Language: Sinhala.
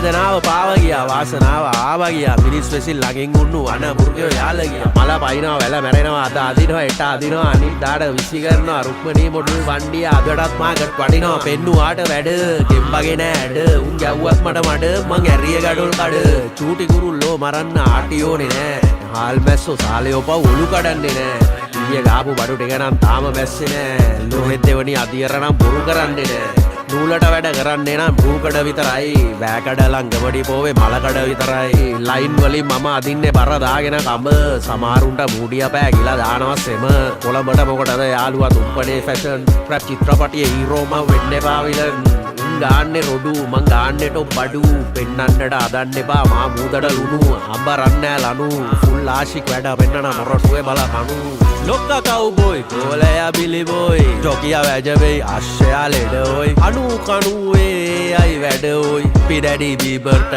වේදනාව පාව ගියා වාසනාව ආවා ගියා මිනිස් වෙසින් ළඟින් උන්නු අන මුර්ගයෝ යාල ගියා මල පයින්නවා වැල මැරෙනවා අද අදිනවා එට අදිනවා අනිත් දාඩ විසි කරනවා රුක්මනී මොඩල් වණ්ඩිය අදටත් මාකට වඩිනවා පෙන්නුවාට වැඩ ගෙම්බගේ නෑඩ උන් ගැව්වත් මට මං ඇරිය ගඩොල් කඩ චූටි කුරුල්ලෝ මරන්න ආටියෝනේ නෑ හාල් මැස්සෝ සාලයෝ පව් ඔලු කඩන්නේ නෑ ඊයේ ගාපු බඩු ටික නම් තාම බැස්සේ නෑ ලෝහෙත් දෙවනි අදියර නම් බොරු කරන්නේ නෑ නූලට වැඩ කරන්නේ නම් රූකඩ විතරයි බෑකඩ ළඟවඩි පෝවේ මලකඩ විතරයි ලයින් වලින් මම අදින්නේ බර දාගෙන කඹ සමහරුන්ට මූඩිය පෑගිලා දානවා සෙම කොළඹට මොකටද යාළුවා තුම්පනේ ෆැෂන් රැප් චිත්‍රපටියේ හීරෝම වෙන්න එපා විලන් ගාන්නේ රොඩු මං ගාන්නේ ටොප් බඩු පෙන්නන්නට අදන්න එපා මා මූදට ලුණු අම්බරන්නෑ ලනු ෆුල් ආශික් වැඩ පෙන්නන මොරටුවේ බල කනු ලොක්ක කව්බොයි කෝලයා බිලිබොයි ජොකියා වැජවෙයි අශ්ෂයා ලෙඩ ඔයි අනු කනුවේ අයි වැඩ ඔයි පිඩැඩි බීබර්ට